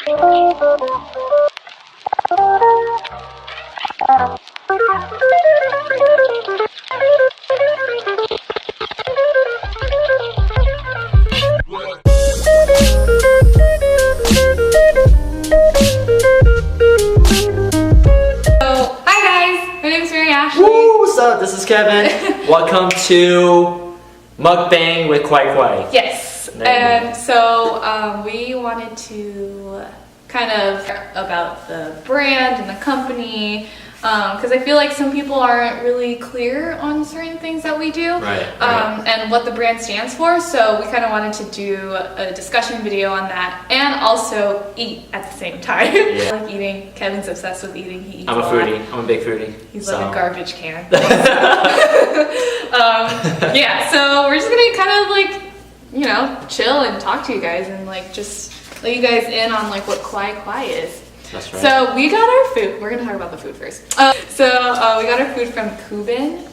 This is Kevin. Welcome to Mukbang with KawaiiKowai. Yes, and so we wanted to kind of about the brand and the company, because I feel like some people aren't really clear on certain things that we do, right. And what the brand stands for. So we kind of wanted to do a discussion video on that, and also eat at the same time. Yeah. Like eating. Kevin's obsessed with eating. He eats I'm a foodie. I'm a big foodie. He's like a garbage can. Yeah, so we're just gonna kind of like, you know, chill and talk to you guys and like just let you guys in on like what KawaiiKowai is. That's right. So we got our food. We're gonna talk about the food first. We got our food from Kubin.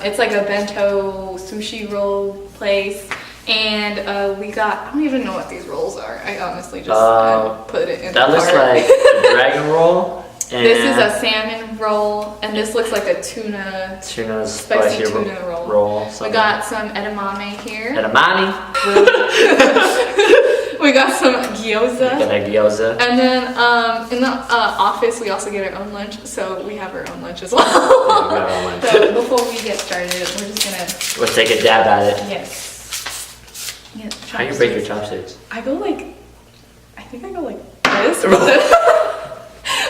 It's like a bento sushi roll place, and we got, I don't even know what these rolls are. I honestly just put it in. That the looks cart. like a dragon roll. And this is a salmon roll, and this looks like a spicy tuna roll. We got some edamame here. Edamame. We got some gyoza. Got a gyoza. And then in the office, we also get our own lunch, so we have our own lunch as well. Yeah, we have our own lunch. So before we get started, we're just gonna... Let's take a dab at it. Yes. Yeah, how do you break your chopsticks? I think I go like this.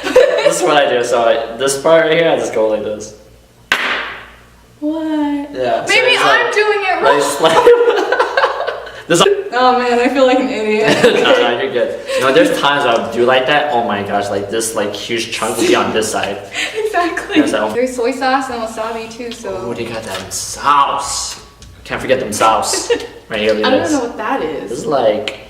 This is what I do. So this part right here, I just go like this. What? Yeah. Maybe so I'm doing it wrong. Oh man, I feel like an idiot. No, you're good. You know, there's times I would do like that. Oh my gosh, like this like huge chunk will be on this side. Exactly. There's soy sauce and wasabi too, so... Oh, they got that sauce. Can't forget them sauce. Right here, I don't even know what that is. This is like...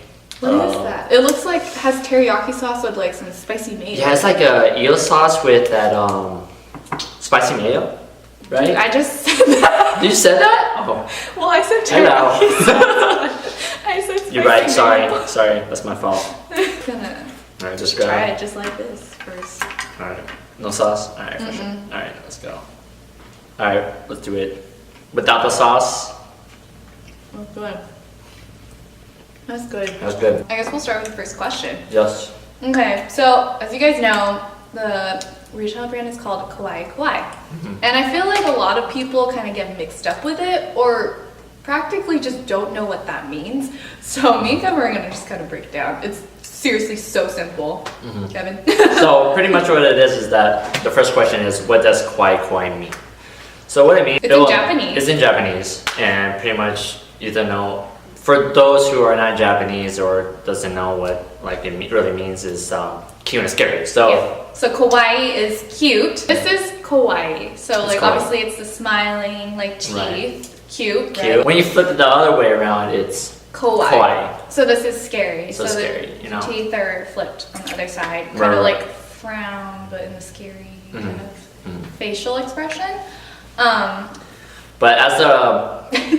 What is that? It looks like it has teriyaki sauce with like some spicy mayo. Yeah, it's like a eel sauce with that spicy mayo, right? Dude, I just said that. You said that? Oh. Well, I said teriyaki sauce. I said spicy You're right. mayo. Sorry, that's my fault. Gonna all right, just grab try it just like this first. All right, no sauce. All right, for sure. All right, let's go. All right, let's do it without the sauce. Oh, good. That's good. That's good. I guess we'll start with the first question. Yes. Okay, so as you guys know, the retail brand is called KawaiiKowai. And I feel like a lot of people kind of get mixed up with it or practically just don't know what that means. So me and Kevin are going to just kind of break it down. It's seriously so simple. Kevin? So pretty much what it is that the first question is, what does KawaiiKowai mean? So what it means... It's in Japanese. It's in Japanese, and pretty much you don't know. For those who are not Japanese or doesn't know what like it really means is cute and scary. So yeah. So kawaii is cute. This is kawaii. So like kawaii. Obviously it's the smiling like teeth. Right. Cute. Right? When you flip it the other way around, it's kawaii. So this is scary. So scary, you know. The teeth are flipped on the other side. Kind of like frown, but in the scary kind of facial expression. But as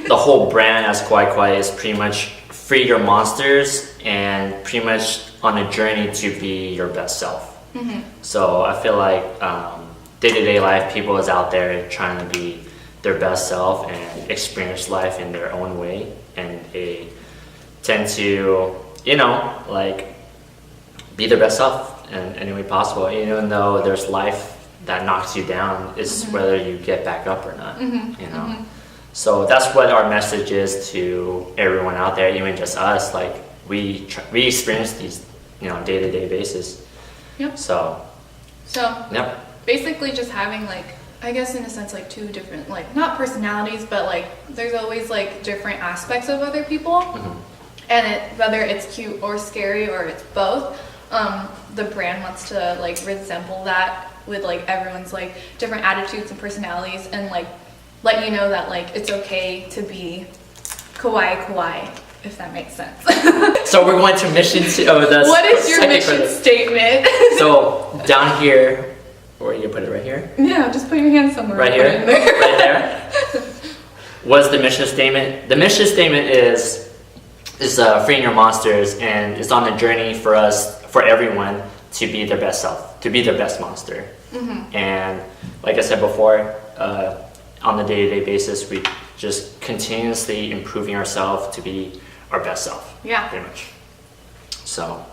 the whole brand as KawaiiKowai is pretty much free your monsters and pretty much on a journey to be your best self. So I feel like day-to-day life, people is out there trying to be their best self and experience life in their own way, and they tend to, you know, like be their best self in any way possible, even though there's life that knocks you down. Is whether you get back up or not, you know. So that's what our message is to everyone out there, even just us. Like we experience these, you know, day-to-day basis. Yep. So yep. Basically just having like, I guess in a sense like two different, like not personalities, but like there's always like different aspects of other people. And whether it's cute or scary or it's both, the brand wants to like resemble that with like everyone's like different attitudes and personalities, and like let you know that like it's okay to be KawaiiKowai, if that makes sense. So we're going to mission to what is your mission statement? So down here, or you put it right here? Yeah, just put your hand somewhere. Right here? Right there? What's the mission statement? The mission statement is freeing your monsters, and it's on a journey for us for everyone to be their best self, to be their best monster. And like I said before, on the day-to-day basis, we just continuously improving ourselves to be our best self. Yeah. Pretty much. So,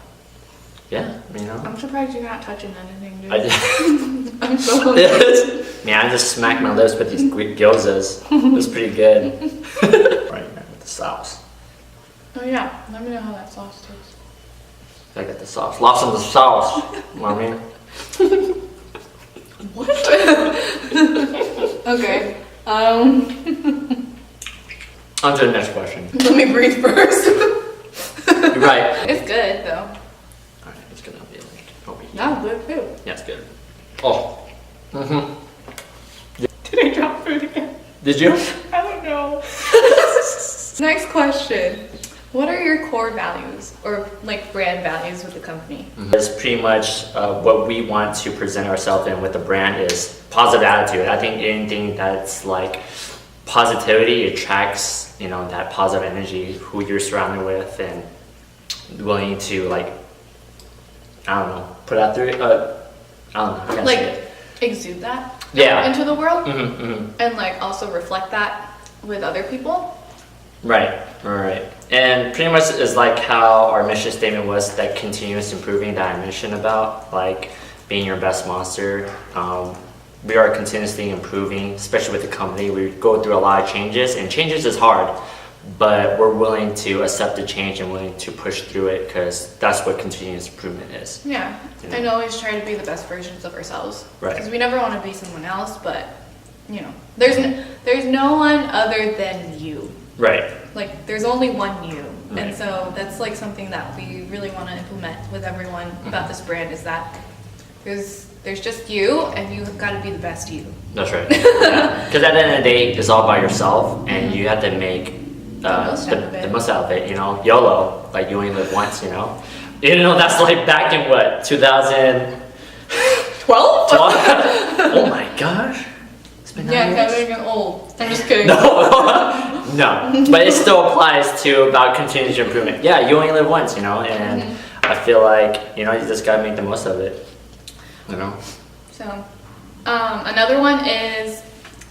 yeah, you know. I'm surprised you're not touching anything, dude. I just, I'm so hungry. man, I just smacked my lips with these gyozas. It was pretty good. Right, man, with the sauce. Oh yeah, let me know how that sauce tastes. I got the sauce. Lots of the sauce. You know what I mean? What? Okay. On to the next question. Let me breathe first. You're right. It's good though. Alright, it's gonna be like over here. That's good too. Yeah, it's good. Oh. Did I drop food again? Did you? I don't know. Next question. What are your core values or like brand values with the company? It's pretty much what we want to present ourselves in with the brand is positive attitude. I think anything that's like positivity attracts, you know, that positive energy, who you're surrounded with, and willing to like, I don't know, put out through it. I don't know. How can I say Like it? exude that Yeah. into the world And like also reflect that with other people. right. And pretty much is like how our mission statement was, that continuous improving that I mentioned about, like being your best monster. We are continuously improving, especially with the company. We go through a lot of changes, and changes is hard, but we're willing to accept the change and willing to push through it, because that's what continuous improvement is. Yeah, You know? and always try to be the best versions of ourselves. Right. Because we never want to be someone else, but you know, there's no one other than you. Right. Like there's only one you, Right. and so that's like something that we really want to implement with everyone about this brand, is that there's just you, and you've got to be the best you. That's right. Because at the end of the day, it's all about yourself, and you have to make the most out of it. You know, YOLO, like you only live once. You know, that's like back in what, 2012? 12? Oh my gosh. It's been 9 Yeah, years. Kevin, you're old. I'm just kidding. No, but it still applies to about continuous improvement. Yeah, you only live once, you know, and I feel like, you know, you just gotta make the most of it, you know. So, another one is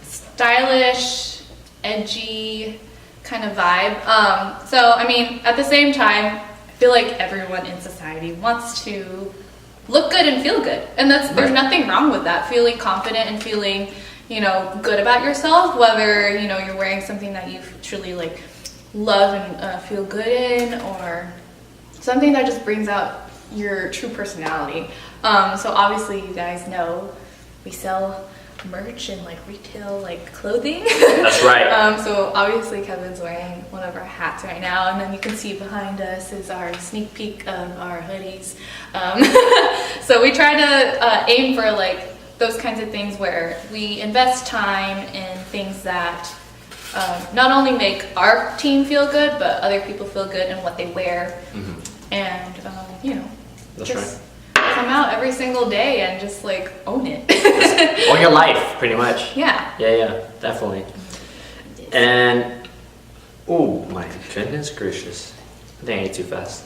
stylish, edgy kind of vibe. So, I mean, at the same time, I feel like everyone in society wants to look good and feel good, and there's Right. nothing wrong with that. Feeling confident and feeling, you know, good about yourself, whether, you know, you're wearing something that you truly like love and feel good in, or something that just brings out your true personality. So obviously you guys know we sell merch and like retail like clothing. That's right. So obviously Kevin's wearing one of our hats right now, and then you can see behind us is our sneak peek of our hoodies. So we try to aim for like those kinds of things where we invest time in things that not only make our team feel good, but other people feel good in what they wear. And you know, That's just come out every single day and just like own it. Own your life, pretty much. Yeah. Yeah, definitely. And, oh my goodness gracious. I think I ate too fast.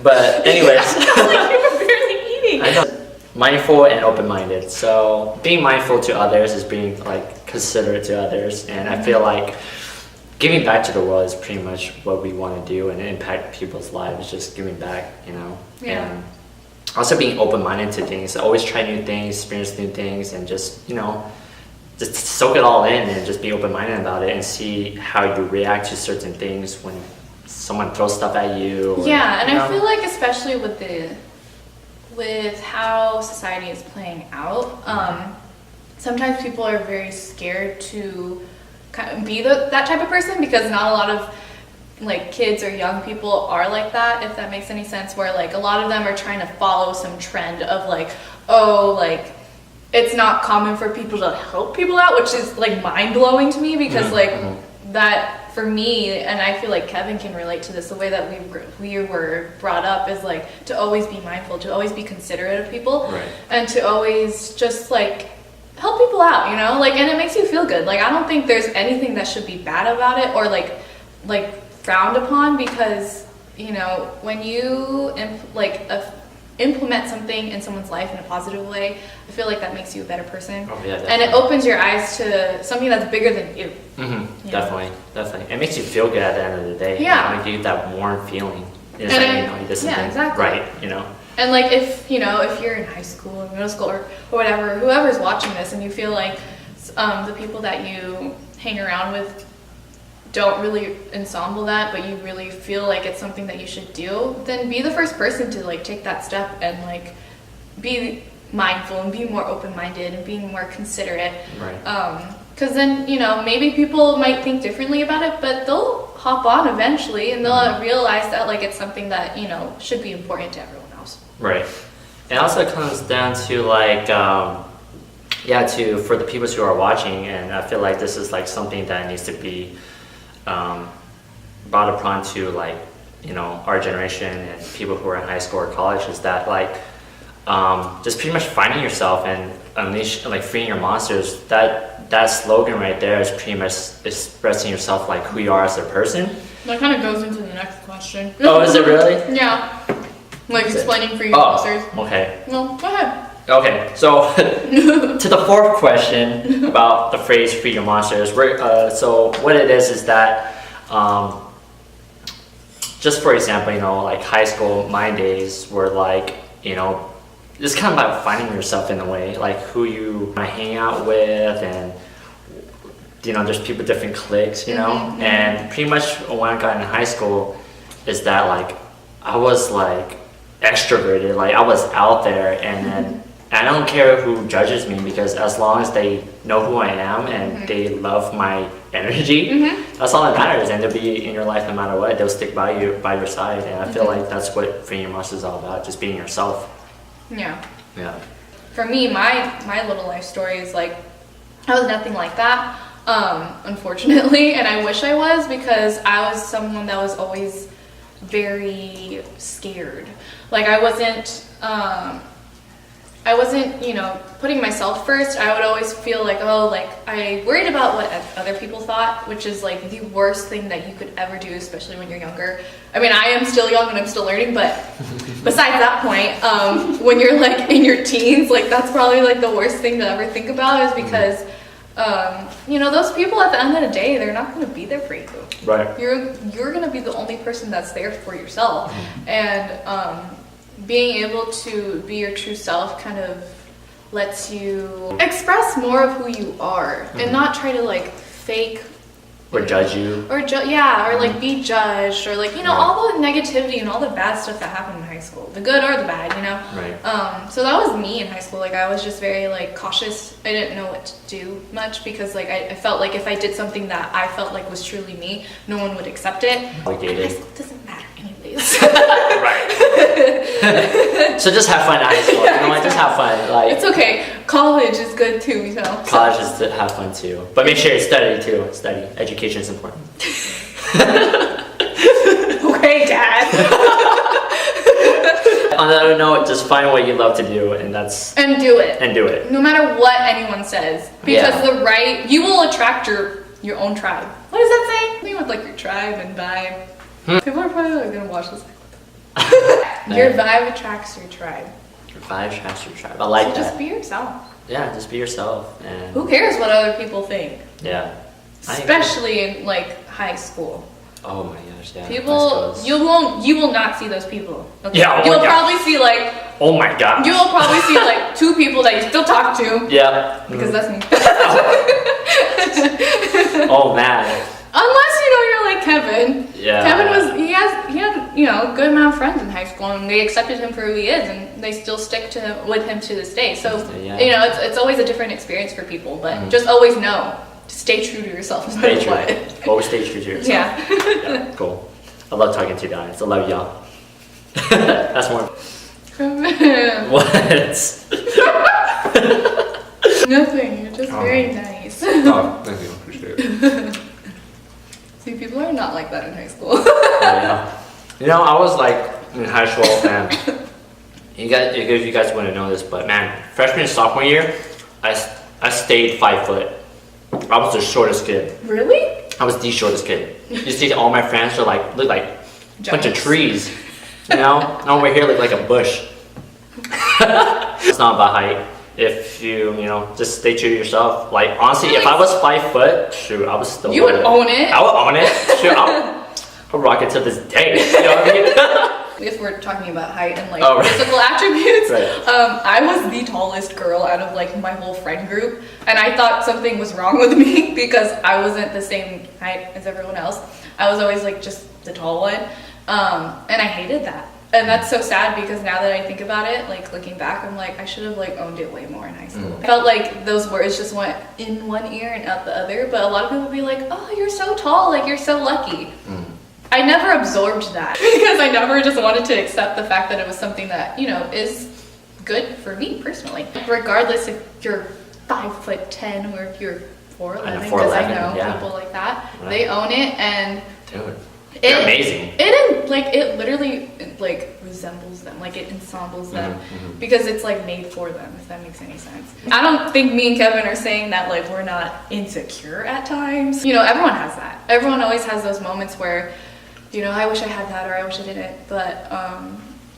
But anyways. You were barely eating. I know. Mindful and open-minded. So being mindful to others is being like considerate to others, and I feel like giving back to the world is pretty much what we want to do and impact people's lives. Just giving back, you know. Yeah. And also being open-minded to things. Always try new things, experience new things, and just, you know, just soak it all in and just be open-minded about it and see how you react to certain things when someone throws stuff at you. Or, Yeah, and you know? I feel like especially with how society is playing out, sometimes people are very scared to kind of be that type of person, because not a lot of like kids or young people are like that, if that makes any sense, where like a lot of them are trying to follow some trend of like, oh, like it's not common for people to help people out, which is like mind-blowing to me, because like that for me, and I feel like Kevin can relate to this, the way that we were brought up is like to always be mindful, to always be considerate of people, Right. and to always just like help people out, you know, like, and it makes you feel good. Like I don't think there's anything that should be bad about it or like frowned upon, because you know, when you implement something in someone's life in a positive way, I feel like that makes you a better person. Oh, yeah, and it opens your eyes to something that's bigger than you. Definitely. It makes you feel good at the end of the day. Yeah. You know, you get that warm feeling. It's And like, I- you know, you did something yeah, exactly. right, you know. And like if you're in high school or middle school or whatever, whoever's watching this, and you feel like the people that you hang around with don't really ensemble that, but you really feel like it's something that you should do, then be the first person to like take that step and like be mindful and be more open-minded and be more considerate. Right. Because then, you know, maybe people might think differently about it, but they'll hop on eventually and they'll realize that like it's something that, you know, should be important to everyone else. Right. It also comes down to like, for the people who are watching, and I feel like this is like something that needs to be brought upon to like, you know, our generation and people who are in high school or college, is that like just pretty much finding yourself and unleash, like freeing your monsters. That slogan right there is pretty much expressing yourself, like who you are as a person. That kind of goes into the next question. Oh, is it really? Yeah. Like explaining freeing your monsters. Okay. Well, go ahead. Okay, so to the fourth question about the phrase "free your monsters," so what it is that, just for example, you know, like high school, my days were like, you know, it's kind of about finding yourself in a way, like who you want to hang out with, and you know, there's people different cliques, you know, and pretty much when I got in high school, is that like I was like extroverted, like I was out there, and then. I don't care who judges me, because as long as they know who I am and they love my energy, that's all that matters, and they'll be in your life no matter what. They'll stick by your side, and I feel like that's what freeing your monsters is all about, just being yourself. Yeah. Yeah. For me, my little life story is like, I was nothing like that, unfortunately, and I wish I was, because I was someone that was always very scared. Like I wasn't, you know, putting myself first. I would always feel like, oh, like I worried about what other people thought, which is like the worst thing that you could ever do, especially when you're younger. I mean, I am still young and I'm still learning, but besides that point, when you're like in your teens, like that's probably like the worst thing to ever think about, is because, you know, those people at the end of the day, they're not going to be there for you. Right. You're going to be the only person that's there for yourself. And, being able to be your true self kind of lets you express more of who you are and not try to like fake Or judge you. or like be judged, or like, you know, all the negativity and all the bad stuff that happened in high school, the good or the bad, you know. Right. So that was me in high school. Like I was just very like cautious. I didn't know what to do much, because like I felt like if I did something that I felt like was truly me, no one would accept it. Obligated. High school doesn't matter anyways. Right. So just have fun in high school. You know what? Just have fun. Like It's okay. College is good too, you know. college is to have fun too, but make sure you study too. Study. Education is important. Okay, Dad. On another note, just find what you love to do, and And do it. do it. No matter what anyone says, because you will attract your own tribe. What does that say? Something with like your tribe and vibe. People are probably like gonna watch this. Your vibe attracts your tribe. Your vibe attracts your tribe. I like So that. just be yourself. Yeah, just be yourself, and Who cares what other people think? yeah. I agree. Especially in like high school. Oh my gosh, yeah. People, you will not see those people. Okay? Yeah, oh you'll my gosh. probably see like, Oh my god. you will probably see like 2 people that you still talk to. Yeah. Because that's me. Oh man. Unless you know you're like Kevin. Yeah. Kevin he had you know a good amount of friends in high school, and they accepted him for who he is, and they still stick with him to this day. So Yeah. you know it's always a different experience for people, but just always know to stay true to yourself. No Stay matter true. what. Always stay true to yourself. Yeah. Yeah, cool. I love talking to you guys. I love y'all. That's more. What? Nothing. You're just very nice. Oh, thank you. Appreciate it. See, people are not like that in high school. Yeah. You know, I was like in high school, man. You guys wouldn't know this, but man, freshman and sophomore year, I stayed 5 foot. I was the shortest kid. Really? I was the shortest kid. You see, all my friends are like look like bunch of Giants. trees. You know, and over here look like a bush. It's not about height. If you know, just stay true to yourself. Like honestly, if I was 5 foot, shoot, I would still. You would own it. I would own it. Shoot, I'll rock it to this day. You know what I mean? If we're talking about height and like Right. physical attributes, Right. I was the tallest girl out of like my whole friend group, and I thought something was wrong with me because I wasn't the same height as everyone else. I was always like just the tall one, and I hated that. And that's so sad because now that I think about it, like looking back, I'm like, I should have like owned it way more in high school. I felt like those words just went in one ear and out the other, but a lot of people would be like, oh, you're so tall, like you're so lucky. I never absorbed that because I never just wanted to accept the fact that it was something that, you know, is good for me personally. Regardless if you're 5'10" or if you're 4'11", because I know yeah. people like that, Right. they own it, and Dude, they're amazing. It literally like resembles them, like it ensembles them because it's like made for them, if that makes any sense. I don't think me and Kevin are saying that like we're not insecure at times. You know, everyone has that. Everyone always has those moments where, you know, I wish I had that or I wish I didn't, but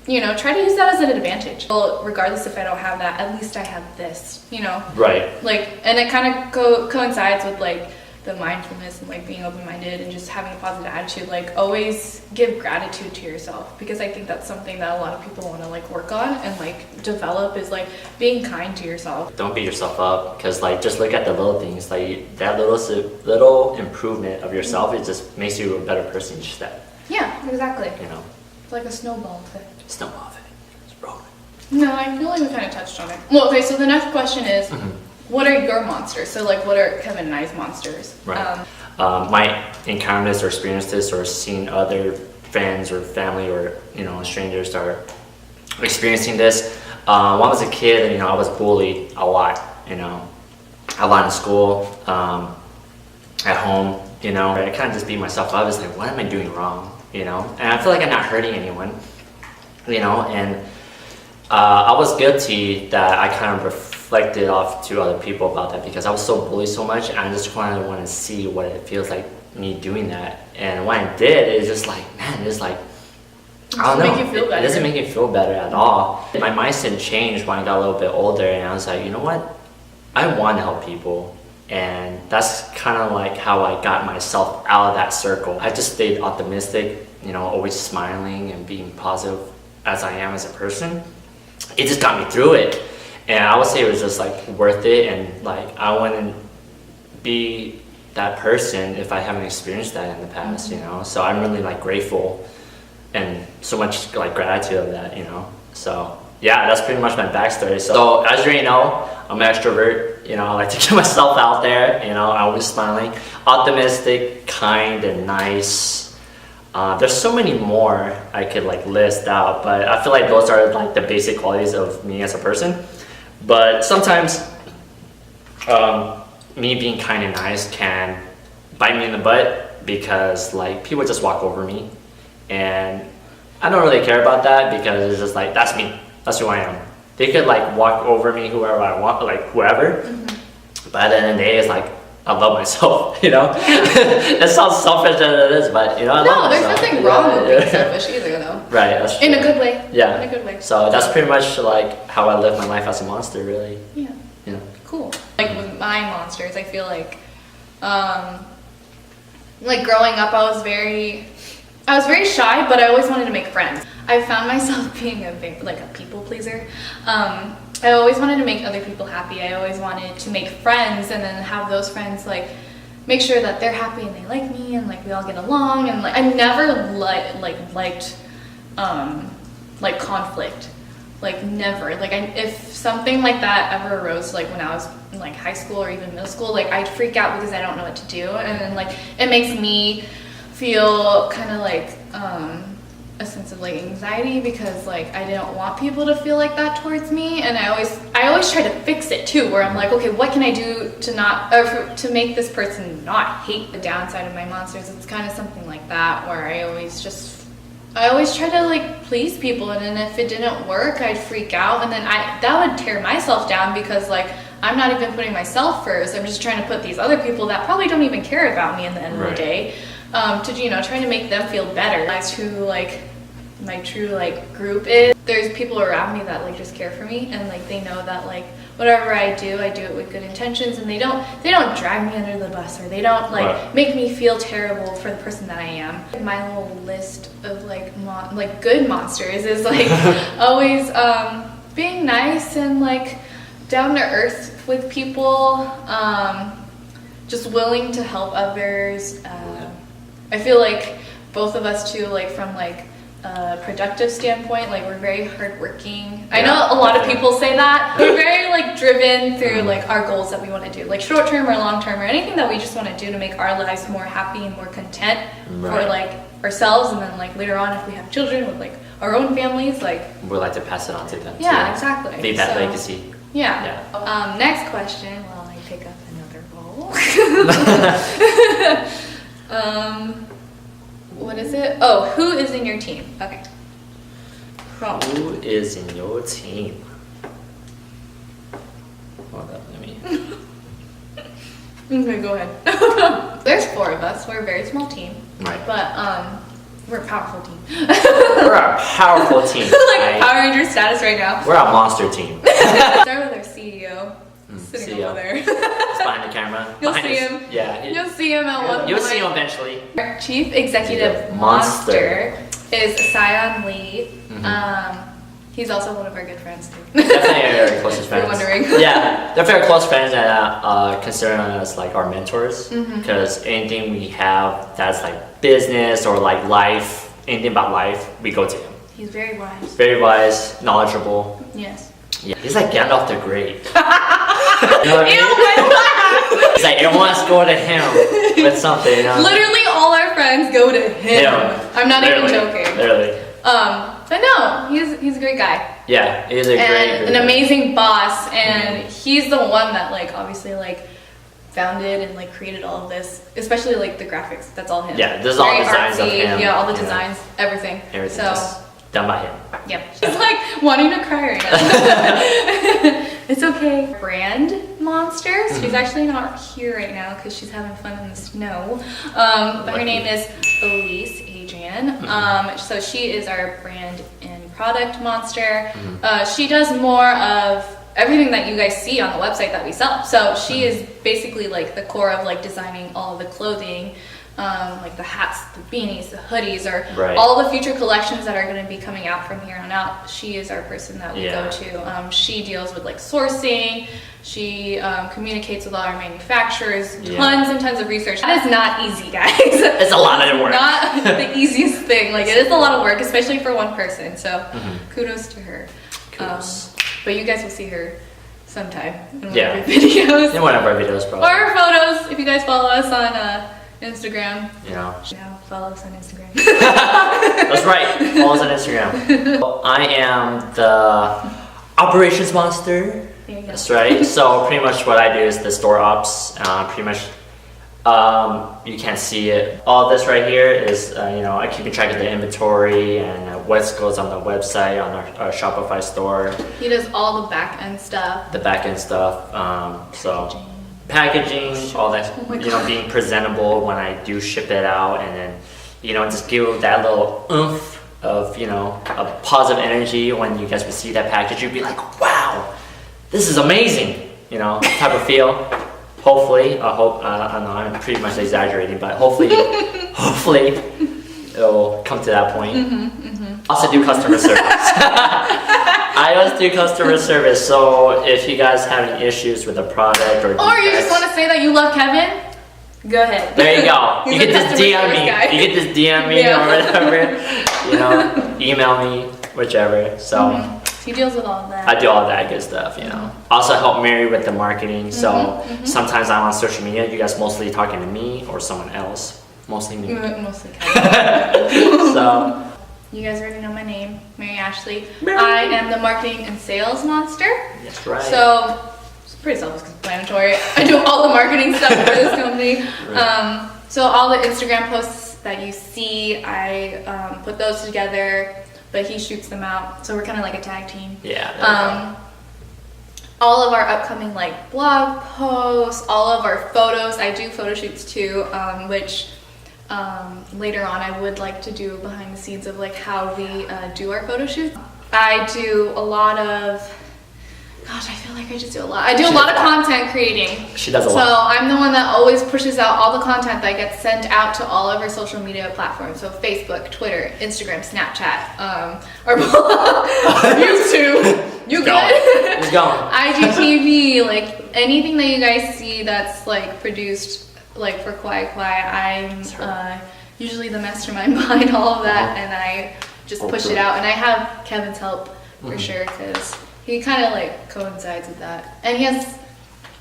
you know, try to use that as an advantage. Well, regardless if I don't have that, at least I have this, you know? Right. Like, and it kind of coincides with like the mindfulness and like being open-minded and just having a positive attitude. Like always give gratitude to yourself, because I think that's something that a lot of people want to like work on and like develop, is like being kind to yourself. Don't beat yourself up, because like just look at the little things. Like that little improvement of yourself, it just makes you a better person each step. Yeah, exactly. You know, It's like a snowball effect. snowball effect. It's rolling. No, I feel like we kind of touched on it. Well, okay, so the next question is, what are your monsters? So like, what are Kevin and I's monsters? Right. Might encounter this or experience this or seen other friends or family or, you know, strangers that are experiencing this. When I was a kid, you know, I was bullied a lot, you know, a lot in school, at home, you know. I kind of just beat myself up. I was like, what am I doing wrong, you know? And I feel like I'm not hurting anyone, you know, and I was guilty that I kind of reflected off to other people about that, because I was so bullied so much, and I just kind of want to see what it feels like me doing that. And when I did, it's just like, man, it's like, I don't know. Make you feel better. It doesn't make me feel better at all. My mindset changed when I got a little bit older, and I was like, you know what? I want to help people. And that's kind of like how I got myself out of that circle. I just stayed optimistic, you know, always smiling and being positive as I am as a person. It just got me through it. And I would say it was just like worth it, and like I wouldn't be that person if I haven't experienced that in the past, you know. So I'm really like grateful and so much like gratitude of that, you know. So yeah, that's pretty much my backstory. So as you already know, I'm an extrovert, you know. I like to get myself out there, you know. I'm always smiling, optimistic, kind, and nice. There's so many more I could like list out, but I feel like those are like the basic qualities of me as a person. But sometimes me being kind and nice can bite me in the butt, because like people just walk over me, and I don't really care about that, because it's just like, that's me, that's who I am. They could like walk over me whoever I want, like whoever, but at the end of the day, it's like, I love myself, you know. It sounds selfish as it is, but you know, I love there's myself. nothing wrong with being selfish either, though. Right, that's true. In a good way. Yeah. In a good way. So that's pretty much like how I live my life as a monster, really. Yeah. You know. Cool. Like with my monsters, I feel like growing up, I was very shy, but I always wanted to make friends. I found myself being a people pleaser. I always wanted to make other people happy. I always wanted to make friends, and then have those friends like make sure that they're happy and they like me, and like we all get along. And like I never liked conflict. Like never. Like if something like that ever arose, like when I was in like high school or even middle school, like I'd freak out because I don't know what to do, and then like it makes me feel kind of like a sense of like anxiety, because like I didn't want people to feel like that towards me, and I always try to fix it too, where I'm like, okay, what can I do to make this person not hate the downside of my monsters? It's kind of something like that, where I always try to like please people, and then if it didn't work, I'd freak out, and then that would tear myself down, because like I'm not even putting myself first. I'm just trying to put these other people that probably don't even care about me in the end of the day to trying to make them feel better. That's who like my true like group is. There's people around me that like just care for me, and like they know that like whatever I do it with good intentions, and they don't drag me under the bus, or they don't like make me feel terrible for the person that I am. My little list of like good monsters is like always being nice and like down to earth with people, just willing to help others. I feel like both of us too, like from like a productive standpoint, like we're very hardworking. I know a lot of people say that. We're very like driven through like our goals that we want to do, like short term or long term, or anything that we just want to do to make our lives more happy and more content for like ourselves, and then like later on if we have children with like our own families, like we'd like to pass it on to them. Yeah, too. exactly. Leave that legacy. Yeah. Next question. Well, I pick up another role. What is it? Oh, who is in your team? Okay. Who is in your team? Hold up, let me. Okay, go ahead. There's 4 of us. We're a very small team. Right. But we're a powerful team. We're a powerful team. Like Power Ranger status right now. We're a monster team. Start with our CEO. Sitting CEO. over there. He's behind the camera. You'll Behind see us. him. Yeah. You'll see him at one point. You'll see him eventually. Our Chief Executive Monster is Sion Lee. He's also one of our good friends too. Definitely our very closest friends. You're wondering. Yeah, they're very close friends and consider us like our mentors, because anything we have that's like business or like life, anything about life, we go to him. He's very wise. Very wise, knowledgeable. Yes. Yeah, he's like Gandalf the Great. You know what I mean? It's like everyone wants to go to him with something. You know? Literally all our friends go to him. Yeah. I'm not even joking. Literally. But no, he's a great guy. Yeah, he's a great an amazing boss, and he's the one that like obviously like founded and like created all of this, especially like the graphics. That's all him. Yeah, this is all designs of him. Yeah, all the designs, everything. Everything So just done by him. yep. She's like wanting to cry right now. It's okay. Brand monster. She's actually not here right now because she's having fun in the snow. But her name is Elise Adrian. So she is our brand and product monster. She does more of everything that you guys see on the website that we sell. So she is basically like the core of like designing all of the clothing, like the hats, the beanies, the hoodies, or all the future collections that are going to be coming out from here on out. She is our person that we go to. She deals with like sourcing. She communicates with all our manufacturers. Tons and tons of research. That is not easy, guys. It's a lot of work. Not the easiest thing. Like it is a lot of work, especially for one person. So kudos to her. Kudos. But you guys will see her sometime in one of Yeah. our videos. In one of our videos, probably. Or photos, if you guys follow us on Instagram. You know. Yeah, follow us on Instagram. That's right. Follow us on Instagram. I am the operations monster. There you go. That's right. So pretty much what I do is the store ops. Pretty much, you can't see it. All this right here is, I keep track of the inventory and what goes on the website, on our Shopify store. He does all the back end stuff. The back end stuff. So packaging, all that, being presentable when I do ship it out, and then, just give that little oomph of, a positive energy when you guys receive that package. You'd be like, wow, this is amazing, type of feel. Hopefully, I know I'm pretty much exaggerating, but hopefully it'll come to that point. Also do customer service. I also do customer service, so if you guys have any issues with the product or you just want to say that you love Kevin, go ahead. there you go. He's You a get this customer DM service me. guy. You get this DM me or whatever. Email me, whichever. So. He deals with all of that. I do all that good stuff, Also help Mary with the marketing. So sometimes I'm on social media. You guys mostly talking to me or someone else. Mostly me. Mostly Kevin. So You guys already know my name, Mary Ashley. I am the marketing and sales monster. that's right. So it's pretty self-explanatory. I do all the marketing stuff for this company. So all the Instagram posts that you see, I put those together, but he shoots them out. So we're kind of like a tag team. Yeah. All of our upcoming like blog posts, all of our photos. I do photo shoots too, which later on I would like to do behind the scenes of like how we do our photo shoots. I do a lot of, gosh, I feel like I just do a lot. I do a lot of content creating. She does a So lot. I'm the one that always pushes out all the content that gets sent out to all of our social media platforms. So Facebook, Twitter, Instagram, Snapchat, or YouTube. You good? It's going. IGTV, like anything that you guys see that's like produced like for KawaiiKowai, I'm usually the mastermind behind all of that, and I just push it out. And I have Kevin's help for sure, because he kind of like coincides with that, and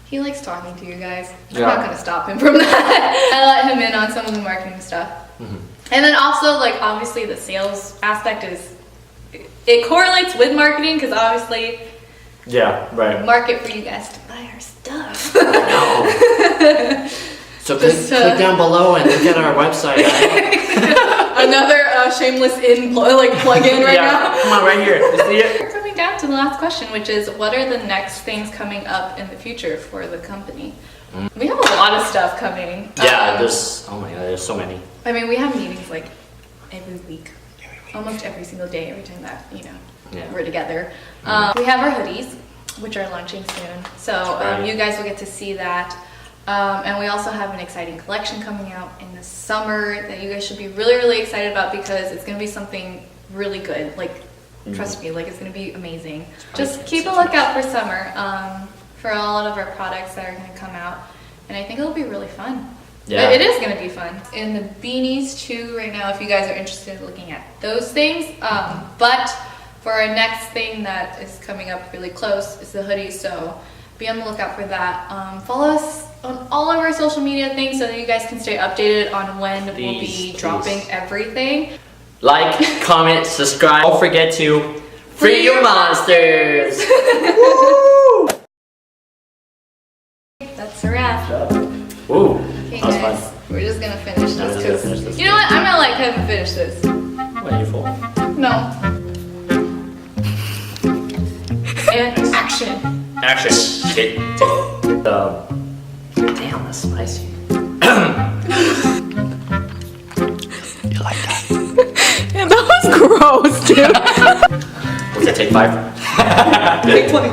he likes talking to you guys. I'm not gonna stop him from that. I let him in on some of the marketing stuff, and then also like obviously the sales aspect it correlates with marketing, because obviously market for you guys to buy our stuff. So click down below and look at our website. Another shameless plug-in right now. Come on, right here. You see it? We're coming down to the last question, which is, what are the next things coming up in the future for the company? We have a lot of stuff coming. Yeah, there's, oh my god, there's so many. I mean, we have meetings like every week. Almost every single day, every time that, we're together. We have our hoodies, which are launching soon. So you guys will get to see that. And we also have an exciting collection coming out in the summer that you guys should be really, really excited about, because it's going to be something really good. Like, trust me, like it's going to be amazing. Just keep a lookout for summer, for all of our products that are going to come out. And I think it'll be really fun. Yeah. It is going to be fun. And the beanies too right now, if you guys are interested in looking at those things. But for our next thing that is coming up really close is the hoodies. So be on the lookout for that. Follow us on all of our social media things so that you guys can stay updated on when we'll be dropping everything. Like, comment, subscribe. Don't forget to free your monsters. Woo! That's a wrap. Ooh, Okay, that was guys, fun. we're just gonna finish Yeah, we're this just gonna finish because this. you know what? I'm gonna let Kevin finish this. What are you for? No. And action. Action. Okay. Damn, that's spicy. You like that? Yeah, that was gross, dude. Was that take 5? Take 20.